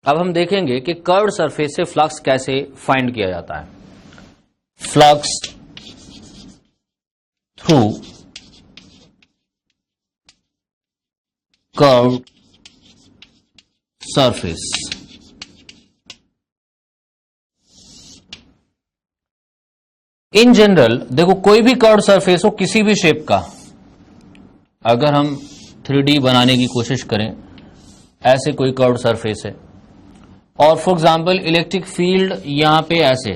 अब हम देखेंगे कि कर्व्ड सरफेस से फ्लक्स कैसे फाइंड किया जाता है। Flux through curved surface. In general देखो, कोई भी कर्व्ड सरफेस हो किसी भी शेप का, अगर हम 3D बनाने की कोशिश करें, ऐसे कोई कर्व्ड सरफेस है और फॉर एग्जांपल इलेक्ट्रिक फील्ड यहां पे ऐसे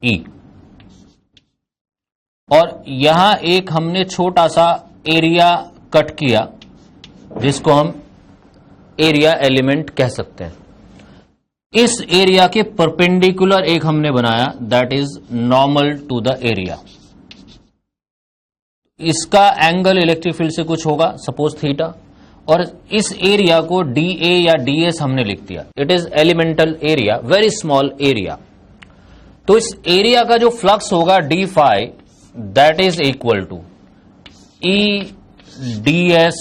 E, और यहां एक हमने छोटा सा एरिया कट किया जिसको हम एरिया एलिमेंट कह सकते हैं। इस एरिया के परपेंडिकुलर एक हमने बनाया, that is normal to the area. इसका एंगल इलेक्ट्रिक फील्ड से कुछ होगा, सपोज थीटा, और इस एरिया को DA या DS हमने लिख दिया। It is elemental area, very small area. तो इस एरिया का जो फ्लक्स होगा d phi, that is equal to EDS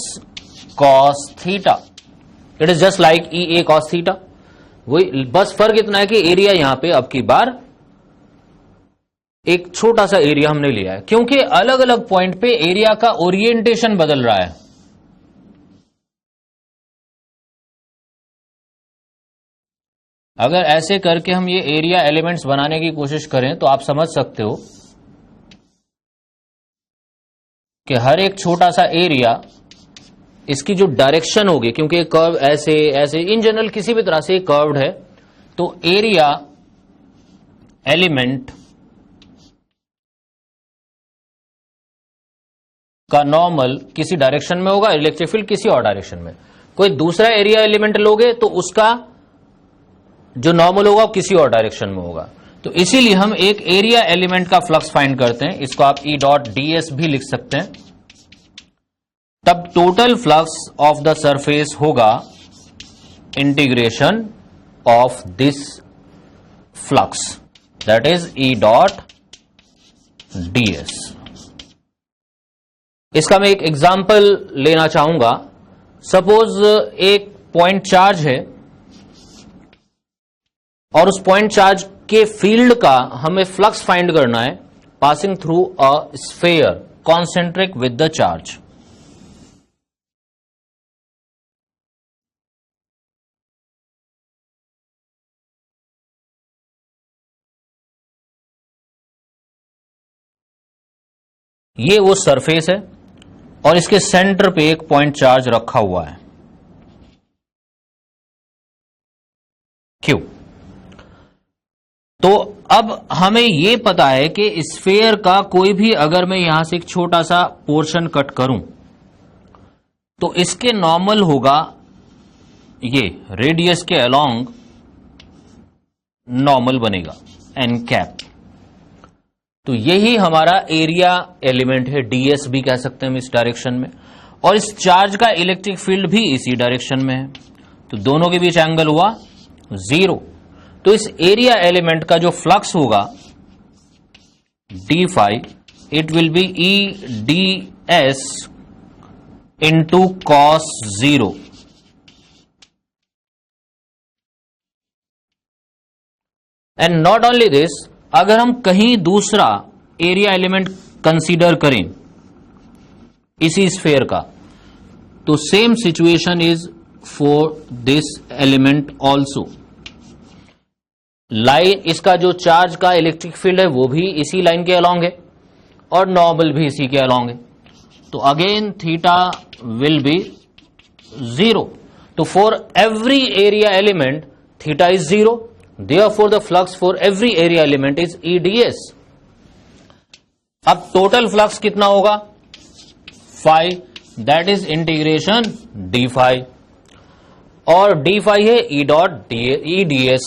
cos theta. It is just like EA cos theta. वही बस फर्क इतना है कि एरिया यहां पे अब की बार एक छोटा सा एरिया हमने लिया है, क्योंकि अलग अलग पॉइंट पे एरिया का ओरिएंटेशन बदल रहा है। अगर ऐसे करके हम ये एरिया एलिमेंट्स बनाने की कोशिश करें तो आप समझ सकते हो कि हर एक छोटा सा एरिया, इसकी जो डायरेक्शन होगी, क्योंकि कर्व ऐसे ऐसे इन जनरल किसी भी तरह से कर्व्ड है, तो एरिया एलिमेंट का नॉर्मल किसी डायरेक्शन में होगा, इलेक्ट्रिक फील्ड किसी और डायरेक्शन में। कोई दूसरा एरिया एलिमेंट लोगे तो उसका जो नॉर्मल होगा वो किसी और डायरेक्शन में होगा। तो इसीलिए हम एक एरिया एलिमेंट का फ्लक्स फाइंड करते हैं, इसको आप E.ds भी लिख सकते हैं। तब total flux of the surface होगा integration of this flux, that is E.ds। इसका मैं एक एग्जांपल लेना चाहूंगा। सपोज एक पॉइंट चार्ज है और उस पॉइंट चार्ज के फील्ड का हमें फ्लक्स फाइंड करना है, passing through a sphere concentric with the charge. ये वो सरफेस है और इसके सेंटर पे एक पॉइंट चार्ज रखा हुआ है Q। तो अब हमें यह पता है कि स्फीयर का कोई भी, अगर मैं यहां से एक छोटा सा पोर्शन कट करूं तो इसके नॉर्मल होगा ये रेडियस के अलोंग नॉर्मल बनेगा n कैप। तो यही हमारा एरिया एलिमेंट है, DS भी कह सकते हैं हम इस डायरेक्शन में, और इस चार्ज का इलेक्ट्रिक फील्ड भी इसी डायरेक्शन में है। तो दोनों के बीच एंगल हुआ 0। तो इस एरिया एलिमेंट का जो फ्लक्स होगा d phi, it will be EDS into cos 0। And not only this, अगर हम कहीं दूसरा एरिया एलिमेंट कंसीडर करें इसी स्फीयर का, तो same situation is for this element also. Line, इसका जो चार्ज का इलेक्ट्रिक फील्ड है वो भी इसी लाइन के अलोंग है और नॉर्मल भी इसी के अलोंग है। तो अगेन थीटा विल बी 0। तो for every area element theta is 0, therefore the flux for every area element is EDS। अब टोटल फ्लक्स कितना होगा phi, that is integration d phi, और d फाई है EDS।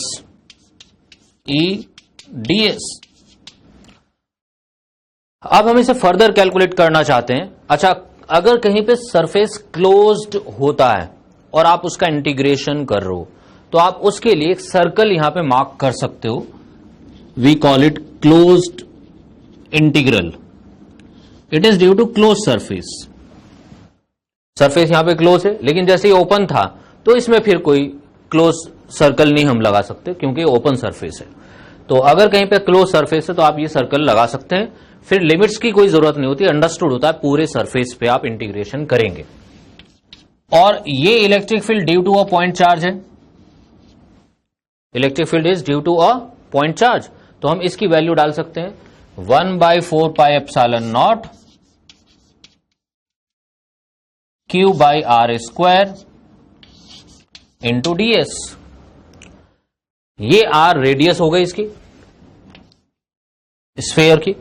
अब हम इसे फर्दर कैलकुलेट करना चाहते हैं। अच्छा, अगर कहीं पे सरफेस क्लोज्ड होता है और आप उसका इंटीग्रेशन कर रहे हो, तो आप उसके लिए एक सर्कल यहां पे मार्क कर सकते हो। We call it closed integral. It is due to close surface. Surface यहां पे क्लोज है, लेकिन जैसे ही ओपन था तो इसमें फिर कोई क्लोज सर्कल नहीं हम लगा सकते क्योंकि ओपन सरफेस है। तो अगर कहीं पे क्लोज सरफेस है तो आप ये सर्कल लगा सकते हैं, फिर लिमिट्स की कोई जरूरत नहीं होती, अंडरस्टूड होता है पूरे सरफेस पे आप इंटीग्रेशन करेंगे। और ये electric field due to a point charge है, electric field is due to a point charge, तो हम इसकी वैल्यू डाल सकते हैं 1/4πε0 Q/r² इंटू ds। ये r रेडियस हो गई इसकी स्फेयर की।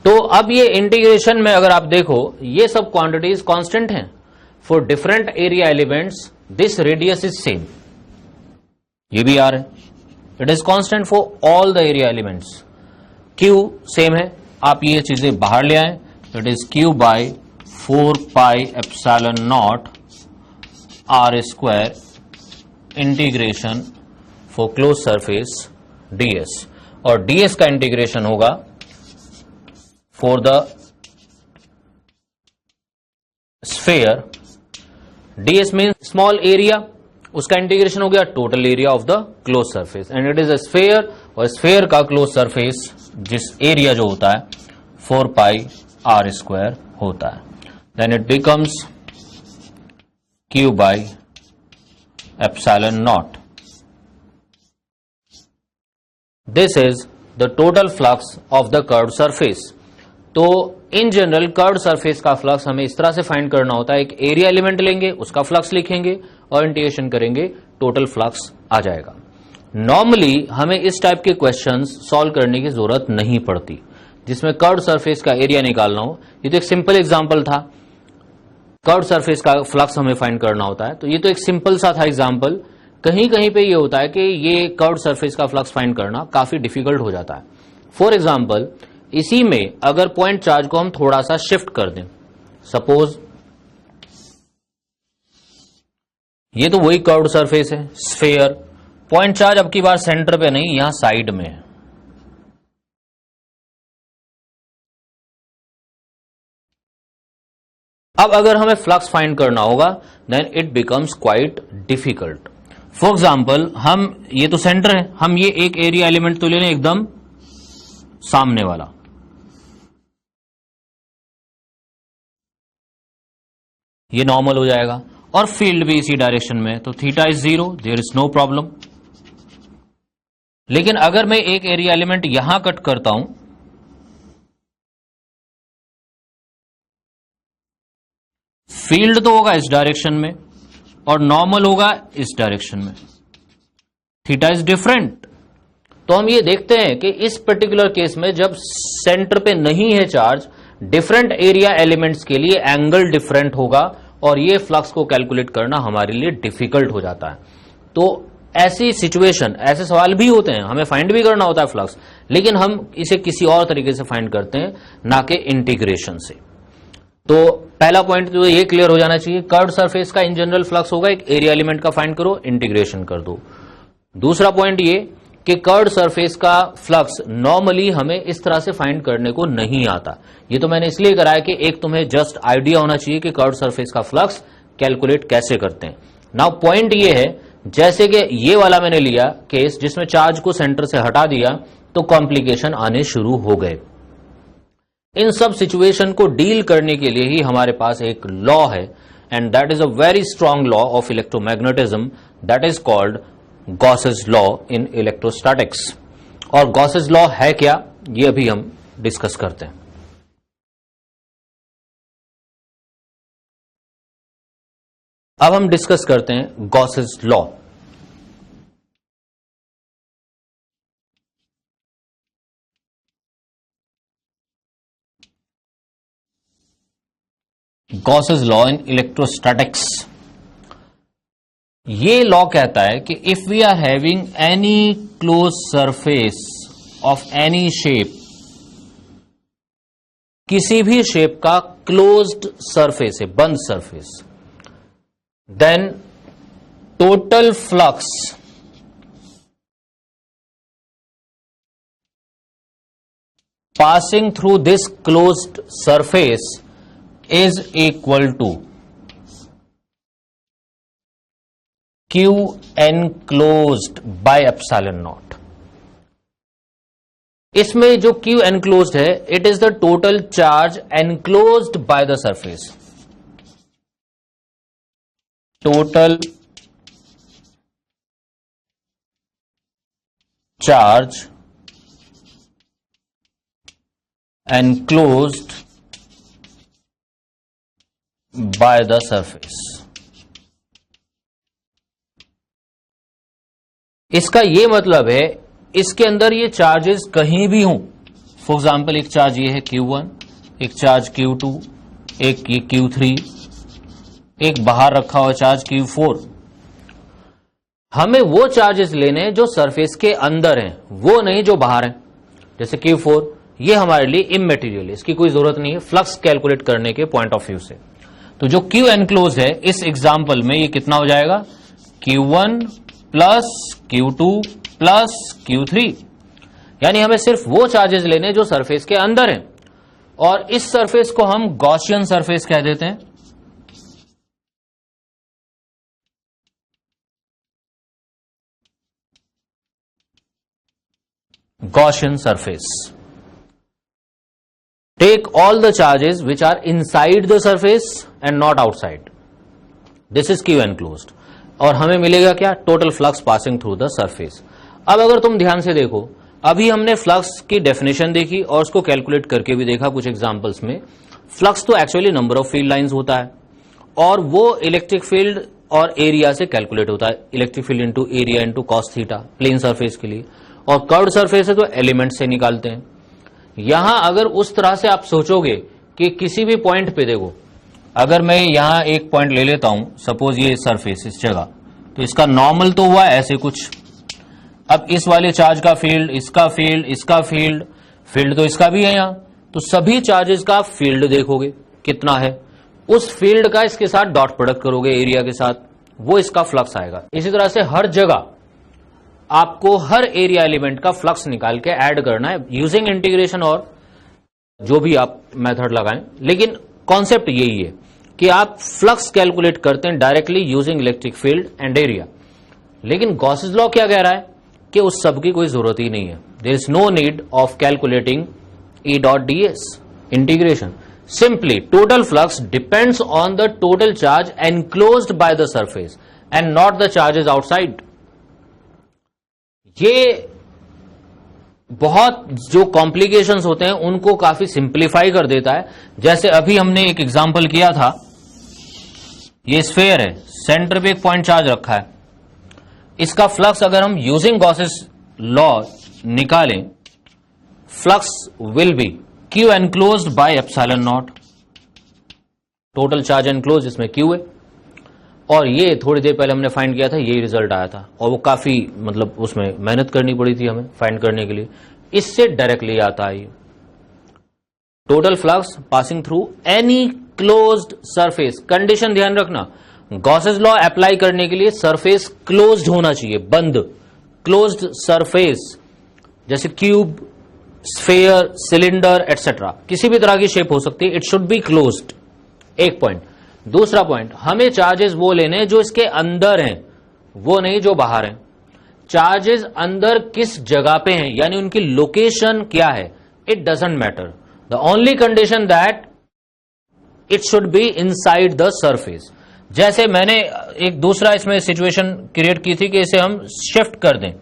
तो अब ये इंटीग्रेशन में अगर आप देखो ये सब क्वांटिटीज कांस्टेंट हैं, for different area elements this radius is same, ये भी r है, it is constant for all the area elements. q same है, आप ये चीजें बाहर ले आए, it is Q/4πε0 r² integration for close surface ds, और ds का इंटीग्रेशन होगा for the sphere, ds mean small area, उसका इंटीग्रेशन हो गया total area of the close surface, and it is a sphere, और स्फेयर का close surface जिस area जो होता है 4πr² होता है, then it becomes Q/ε0। This is the total flux of the curved surface. तो इन जनरल कर्व्ड सरफेस का फ्लक्स हमें इस तरह से फाइंड करना होता है, एक एरिया एलिमेंट लेंगे, उसका फ्लक्स लिखेंगे और इंटीग्रेशन करेंगे, टोटल फ्लक्स आ जाएगा। नॉर्मली हमें इस टाइप के क्वेश्चंस सॉल्व करने की जरूरत नहीं पड़ती जिसमें कर्व्ड सरफेस का एरिया निकालना हो। ये तो एक सिंपल एग्जांपल था, कर्व्ड सरफेस का फ्लक्स हमें फाइंड करना होता है, तो ये तो एक सिंपल सा था एग्जांपल। कहीं कहीं पे ये होता है कि ये कर्व्ड सरफेस का फ्लक्स फाइंड करना काफी डिफिकल्ट हो जाता है। फॉर एग्जांपल इसी में अगर पॉइंट चार्ज को हम थोड़ा सा शिफ्ट कर दें, सपोज ये तो वही कर्व्ड सरफेस है स्फेयर, पॉइंट चार्ज अब की बार सेंटर पे नहीं, यहां साइड में है। अब अगर हमें फ्लक्स फाइंड करना होगा then it becomes quite difficult. For example हम ये तो सेंटर है, हम ये एक एरिया एलिमेंट तो ले लें एकदम सामने वाला, ये नॉर्मल हो जाएगा, और फील्ड भी इसी डायरेक्शन में, तो theta is 0, there is no problem. लेकिन अगर मैं एक एरिया एलिमेंट यहां कट करता हूं, फील्ड तो होगा इस डायरेक्शन में और नॉर्मल होगा इस डायरेक्शन में, थीटा इज डिफरेंट। तो हम ये देखते हैं कि इस पर्टिकुलर केस में जब सेंटर पे नहीं है चार्ज, डिफरेंट एरिया एलिमेंट्स के लिए एंगल डिफरेंट होगा और ये फ्लक्स को कैलकुलेट करना हमारे लिए डिफिकल्ट हो जाता है। तो ऐसी सिचुएशन, ऐसे सवाल भी होते हैं, हमें फाइंड भी करना होता है फ्लक्स, लेकिन हम इसे किसी और तरीके से फाइंड करते हैं, ना कि इंटीग्रेशन से। तो पहला पॉइंट तो ये क्लियर हो जाना चाहिए, कर्व्ड सरफेस का इन जनरल फ्लक्स होगा, एक एरिया एलिमेंट का फाइंड करो, इंटीग्रेशन कर दो। दूसरा पॉइंट ये कि कर्व्ड सरफेस का फ्लक्स नॉर्मली हमें इस तरह से फाइंड करने को नहीं आता। ये तो मैंने इसलिए कराया कि एक तुम्हें जस्ट आइडिया होना चाहिए कि कर्व्ड सरफेस का फ्लक्स कैलकुलेट कैसे करते हैं। नाउ पॉइंट ये है, जैसे कि ये वाला मैंने लिया केस जिसमें चार्ज को सेंटर से हटा दिया तो कॉम्प्लिकेशन आने शुरू हो गए। इन सब सिचुएशन को डील करने के लिए ही हमारे पास एक लॉ है, and that is a very strong law of electromagnetism, that is called Gauss's law in electrostatics. और गॉसेस लॉ है क्या, ये अभी हम डिस्कस करते हैं। अब हम डिस्कस करते हैं Gauss's law. Gauss's law in electrostatics. ये लॉ कहता है कि if we are having any close surface of any shape, किसी भी शेप का क्लोज्ड सरफेस है, बंद surface, then total flux passing through this closed surface is equal to, Q enclosed by epsilon naught। इसमें जो Q enclosed है, it is the total charge enclosed by the surface। total charge enclosed by the surface। इसका ये मतलब है इसके अंदर ये चार्जेस कहीं भी हों, फॉर एग्जाम्पल एक चार्ज ये है Q1, एक चार्ज Q2, एक Q3, एक बाहर रखा हुआ चार्ज Q4, हमें वो चार्जेस लेने जो सरफेस के अंदर हैं, वो नहीं जो बाहर हैं। जैसे Q4 ये हमारे लिए इममेटीरियल है, इसकी कोई जरूरत नहीं है फ्लक्स कैलकुलेट करने के पॉइंट ऑफ व्यू से। तो जो Q एनक्लोज है इस एग्जाम्पल में ये कितना हो जाएगा, Q1 plus Q2 plus Q3, यानी हमें सिर्फ वो चार्जेस लेने जो सरफेस के अंदर हैं, और इस सरफेस को हम गॉसियन सरफेस कह देते हैं। Gaussian surface। Take all the charges which are inside the surface and not outside. This is Q enclosed। और हमें मिलेगा क्या, total flux passing through the surface. अब अगर तुम ध्यान से देखो, अभी हमने फ्लक्स की डेफिनेशन देखी और उसको कैलकुलेट करके भी देखा कुछ एग्जांपल्स में। फ्लक्स तो actually number of field lines होता है, और वो इलेक्ट्रिक फील्ड और एरिया से कैलकुलेट होता है। Electric field into area into cos theta plane surface के लिए, और कर्व्ड सरफेस है तो एलिमेंट से निकालते हैं। यहां अगर उस तरह से आप सोचोगे कि किसी भी पॉइंट पे देखो, अगर मैं यहां एक पॉइंट ले लेता हूं, सपोज ये सरफेस इस जगह, तो इसका नॉर्मल तो हुआ ऐसे कुछ। अब इस वाले चार्ज का फील्ड, इसका फील्ड, इसका फील्ड, फील्ड तो इसका भी है यहां, तो सभी चार्जेस का फील्ड देखोगे कितना है, उस फील्ड का इसके साथ डॉट प्रोडक्ट करोगे एरिया के साथ, वो इसका फ्लक्स आएगा। इसी तरह से हर जगह आपको हर एरिया एलिमेंट का फ्लक्स निकाल के ऐड करना है यूजिंग इंटीग्रेशन और जो भी आप मेथड लगाएं, लेकिन कॉन्सेप्ट यही है कि आप फ्लक्स कैलकुलेट करते हैं directly using electric field and area. लेकिन गॉसेस लॉ क्या कह रहा है कि उस सब की कोई जरूरत ही नहीं है। There is no need of calculating E dot ds integration. Simply total flux depends on the total charge enclosed by the surface and not the charges outside. ये बहुत जो कॉम्प्लिकेशंस होते हैं उनको काफी सिंप्लीफाई कर देता है। जैसे अभी हमने एक एग्जांपल किया था, ये स्फेयर है, सेंटर पे एक पॉइंट चार्ज रखा है, इसका फ्लक्स अगर हम यूजिंग गॉसेस लॉ निकालें, flux will B Q enclosed bye epsilon not, total charge enclose इसमें Q है, और ये थोड़ी देर पहले हमने फाइंड किया था, यही रिजल्ट आया था, और वो काफी मतलब उसमें मेहनत करनी पड़ी थी हमें फाइंड करने के लिए। इससे डायरेक्टली आता है total flux passing through any closed surface. Condition ध्यान रखना, गॉसेस लॉ अप्लाई करने के लिए सरफेस क्लोज्ड होना चाहिए, बंद, क्लोज्ड सरफेस, जैसे क्यूब, स्फेयर, सिलेंडर एटसेट्रा, किसी भी तरह की शेप हो सकती है, इट शुड बी क्लोज्ड। एक पॉइंट। दूसरा पॉइंट, हमें चार्जेस वो लेने जो इसके अंदर हैं, वो नहीं जो बाहर हैं। चार्जेस अंदर किस जगह पे हैं, यानी उनकी लोकेशन क्या है, it doesn't matter. The only condition that it should be inside the surface. जैसे मैंने एक दूसरा इसमें सिचुएशन क्रिएट की थी कि इसे हम शिफ्ट कर दें,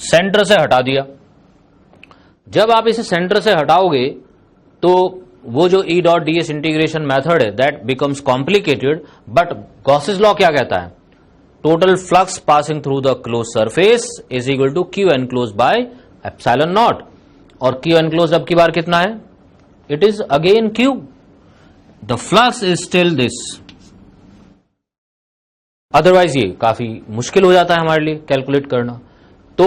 सेंटर से हटा दिया। जब आप इसे सेंटर से हटाओगे तो वो जो E dot ds integration method है that becomes complicated, but Gauss's law क्या कहता है, total flux passing through the close surface is equal to Q enclose by epsilon not. और Q एनक्लोज अब की बार कितना है, it is again Q, the flux is still this. Otherwise ये काफी मुश्किल हो जाता है हमारे लिए कैलकुलेट करना। तो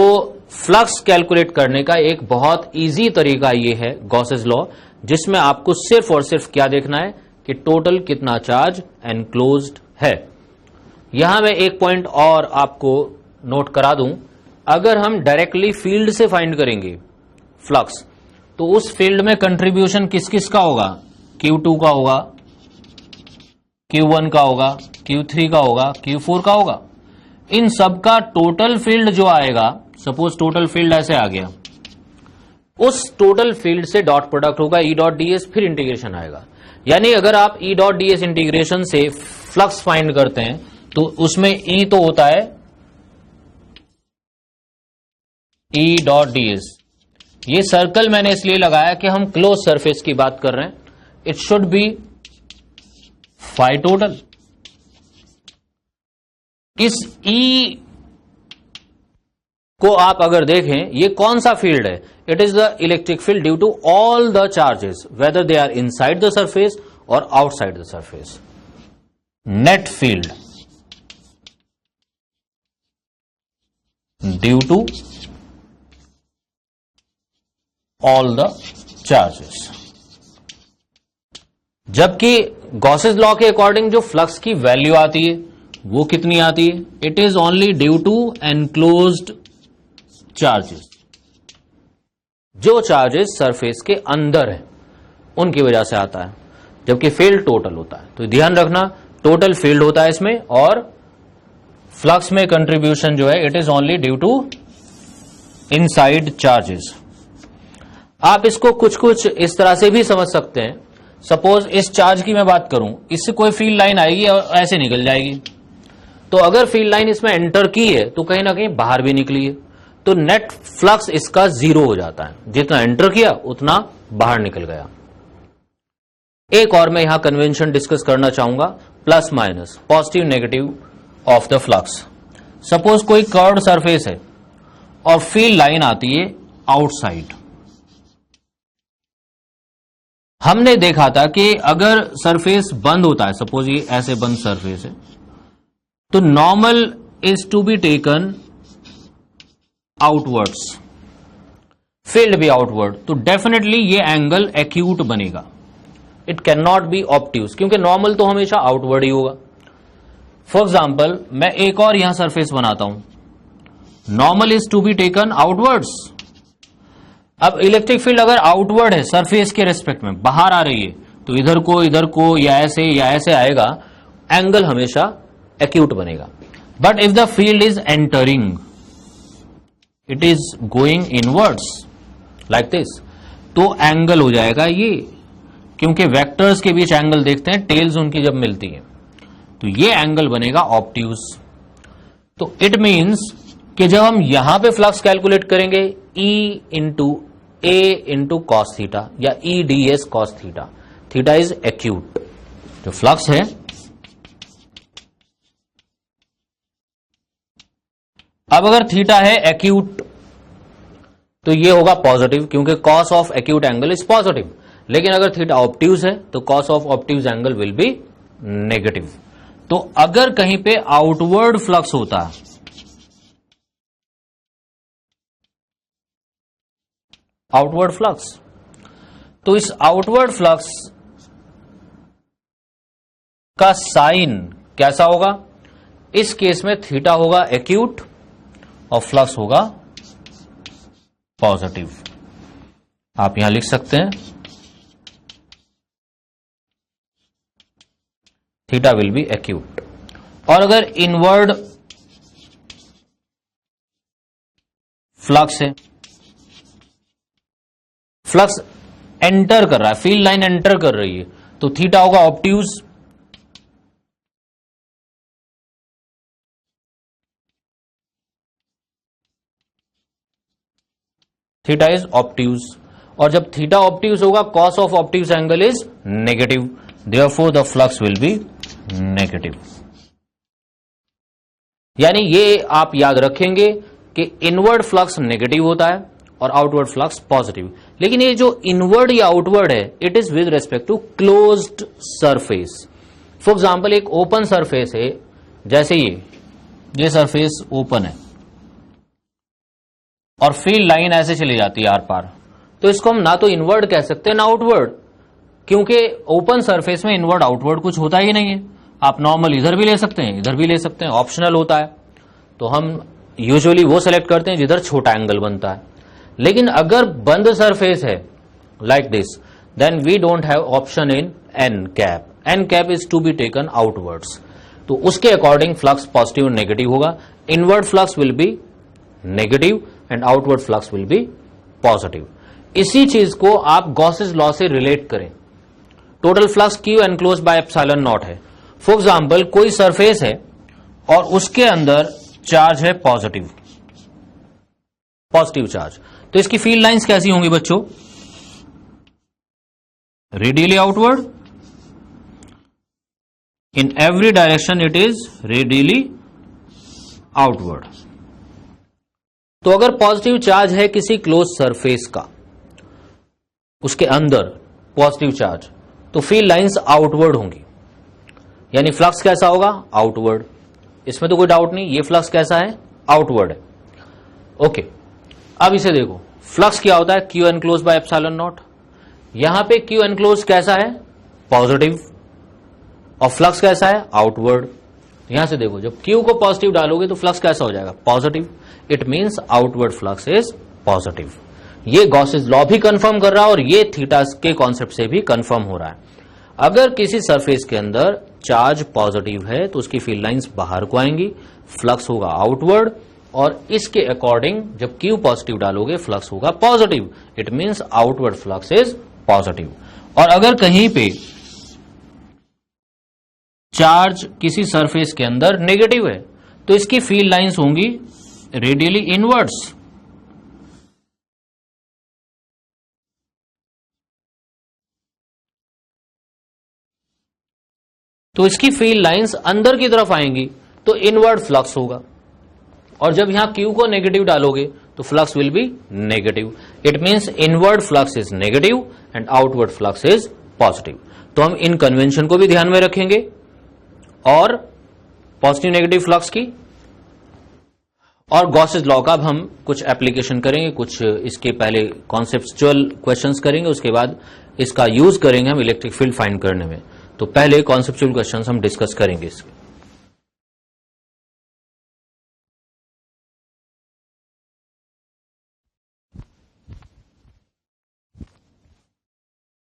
फ्लक्स कैलकुलेट करने का एक बहुत इजी तरीका ये है गॉसेस लॉ, जिसमें आपको सिर्फ और सिर्फ क्या देखना है कि टोटल कितना चार्ज एनक्लोज्ड है। यहां मैं एक पॉइंट और आपको नोट करा दूं, अगर हम डायरेक्टली फील्ड से फाइंड करेंगे फ्लक्स, तो उस फील्ड में कंट्रीब्यूशन किस किस का होगा, Q2 का होगा, Q1 का होगा, Q3 का होगा, Q4 का होगा। इन सब का टोटल फील्ड जो आएगा, सपोज टोटल फील्ड ऐसे आ गया, उस टोटल फील्ड से डॉट प्रोडक्ट होगा E डॉट ds, फिर इंटीग्रेशन आएगा। यानी अगर आप E डॉट ds इंटीग्रेशन से फ्लक्स फाइंड करते हैं तो उसमें E तो होता है E डॉट ds। ये सर्कल मैंने इसलिए लगाया कि हम क्लोज सरफेस की बात कर रहे हैं। It should be phi total. इस E को आप अगर देखें, ये कौन सा फील्ड है? It is the electric field due to all the charges whether they are inside the surface और outside the surface. Net field due to all the charges. जबकि गॉसेस लॉ के अकॉर्डिंग जो फ्लक्स की value आती है वो कितनी आती है? It is only due to enclosed charges. जो चार्जेस सरफेस के अंदर है उनकी वजह से आता है, जबकि फील्ड टोटल होता है। तो ध्यान रखना, टोटल फील्ड होता है इसमें, और फ्लक्स में कंट्रीब्यूशन जो है it is only due to inside charges. आप इसको कुछ कुछ इस तरह से भी समझ सकते हैं। सपोज इस चार्ज की मैं बात करूं, इससे कोई फील्ड लाइन आएगी और ऐसे निकल जाएगी, तो अगर फील्ड लाइन इसमें एंटर की है तो कहीं ना कहीं बाहर भी निकली है, तो नेट फ्लक्स इसका जीरो हो जाता है। जितना एंटर किया उतना बाहर निकल गया। एक और मैं यहां कन्वेंशन डिस्कस करना चाहूंगा, plus minus, positive negative of the flux. Suppose कोई कर्व्ड सरफेस है और फील्ड लाइन आती है आउटसाइड। हमने देखा था कि अगर सरफेस बंद होता है, सपोज ये ऐसे बंद सरफेस है, तो normal is to be taken outwards, field भी आउटवर्ड, तो डेफिनेटली ये एंगल एक्यूट बनेगा। It can not be obtuse, क्योंकि नॉर्मल तो हमेशा आउटवर्ड ही होगा। फॉर एग्जाम्पल मैं एक और यहां सरफेस बनाता हूं, normal is to be taken outwards. अब इलेक्ट्रिक फील्ड अगर आउटवर्ड है सरफेस के रेस्पेक्ट में, बाहर आ रही है, तो इधर को या ऐसे आएगा, एंगल हमेशा एक्यूट बनेगा। But if the field is entering, it is going inwards like this, तो एंगल हो जाएगा ये, क्योंकि वेक्टर्स के बीच एंगल देखते हैं टेल्स उनकी जब मिलती है, तो ये एंगल बनेगा ऑब्ट्यूज। तो इट मीन्स कि जब हम यहां पे फ्लक्स कैलकुलेट करेंगे E into A into cos theta या E ds cos theta, theta is acute. जो फ्लक्स है, अब अगर थीटा है एक्यूट तो ये होगा पॉजिटिव, क्योंकि cos of acute angle is positive. लेकिन अगर थीटा ऑब्ट्यूज है तो cos of obtuse angle will be negative. तो अगर कहीं पे आउटवर्ड फ्लक्स होता है, आउटवर्ड फ्लक्स, तो इस आउटवर्ड फ्लक्स का साइन कैसा होगा? इस केस में थीटा होगा एक्यूट और फ्लक्स होगा पॉजिटिव। आप यहां लिख सकते हैं थीटा विल बी एक्यूट। और अगर इनवर्ड फ्लक्स है, फ्लक्स एंटर कर रहा है, फील्ड लाइन एंटर कर रही है, तो थीटा होगा ऑब्ट्यूज। थीटा इज ऑब्ट्यूज, और जब थीटा ऑब्ट्यूज होगा cos of obtuse angle is negative, therefore the flux will be negative. यानी ये आप याद रखेंगे कि इनवर्ड फ्लक्स नेगेटिव होता है और आउटवर्ड फ्लक्स पॉजिटिव। लेकिन ये जो इनवर्ड या आउटवर्ड है, it is with respect to closed surface. For example एक ओपन सरफेस है, जैसे ये सरफेस ओपन है और फील्ड लाइन ऐसे चली जाती है आर पार, तो इसको हम ना तो इनवर्ड कह सकते हैं ना आउटवर्ड, क्योंकि ओपन सरफेस में इनवर्ड आउटवर्ड कुछ होता ही नहीं है। आप नॉर्मल इधर भी ले सकते हैं, इधर भी ले सकते हैं, ऑप्शनल होता है। तो हम यूजुअली वो सेलेक्ट करते हैं जिधर छोटा एंगल बनता है। लेकिन अगर बंद सरफेस है like this, then we don't have option in n cap. N cap is to be taken outwards, तो उसके अकॉर्डिंग फ्लक्स पॉजिटिव और नेगेटिव होगा. Inward flux will be negative and outward flux will be positive. इसी चीज को आप Gauss's law से relate करें. Total flux Q enclose by epsilon naught है. फॉर एग्जाम्पल कोई सरफेस है और उसके अंदर चार्ज है पॉजिटिव चार्ज, तो इसकी फील्ड लाइंस कैसी होंगी बच्चों? Radially outward, in every direction it is radially outward. तो अगर पॉजिटिव चार्ज है किसी क्लोज सरफेस का, उसके अंदर पॉजिटिव चार्ज, तो फील्ड लाइंस आउटवर्ड होंगी, यानी फ्लक्स कैसा होगा? आउटवर्ड. इसमें तो कोई डाउट नहीं, ये फ्लक्स कैसा है? आउटवर्ड है. ओके, अब इसे देखो, फ्लक्स क्या होता है? Q enclose by epsilon not. यहां पे क्यू एनक्लोज कैसा है? पॉजिटिव. और फ्लक्स कैसा है? आउटवर्ड. यहां से देखो, जब क्यू को पॉजिटिव डालोगे तो फ्लक्स कैसा हो जाएगा? Positive. It means outward flux is positive. ये गॉसेस लॉ भी कंफर्म कर रहा है और ये थीटा के कॉन्सेप्ट से भी कंफर्म हो रहा है. अगर किसी सरफेस के अंदर चार्ज पॉजिटिव है तो उसकी फील्ड लाइंस बाहर को आएंगी, फ्लक्स होगा आउटवर्ड, और इसके अकॉर्डिंग जब क्यू पॉजिटिव डालोगे फ्लक्स होगा positive. It means outward flux is positive. और अगर कहीं पे चार्ज किसी सरफेस के अंदर नेगेटिव है तो इसकी फील्ड लाइंस होंगी रेडियली इनवर्ड्स. तो इसकी फील्ड लाइंस अंदर की तरफ आएंगी तो इनवर्ड फ्लक्स होगा. और जब यहां क्यू को नेगेटिव डालोगे तो flux will be negative. It means inward flux is negative and outward flux is positive. तो हम इन कन्वेंशन को भी ध्यान में रखेंगे और पॉजिटिव नेगेटिव फ्लक्स की. और गॉसेस लॉ का अब हम कुछ एप्लीकेशन करेंगे, कुछ इसके पहले कॉन्सेप्चुअल क्वेश्चंस करेंगे, उसके बाद इसका यूज करेंगे हम इलेक्ट्रिक फील्ड फाइंड करने में. तो पहले कॉन्सेप्चुअल क्वेश्चंस हम डिस्कस करेंगे इसके.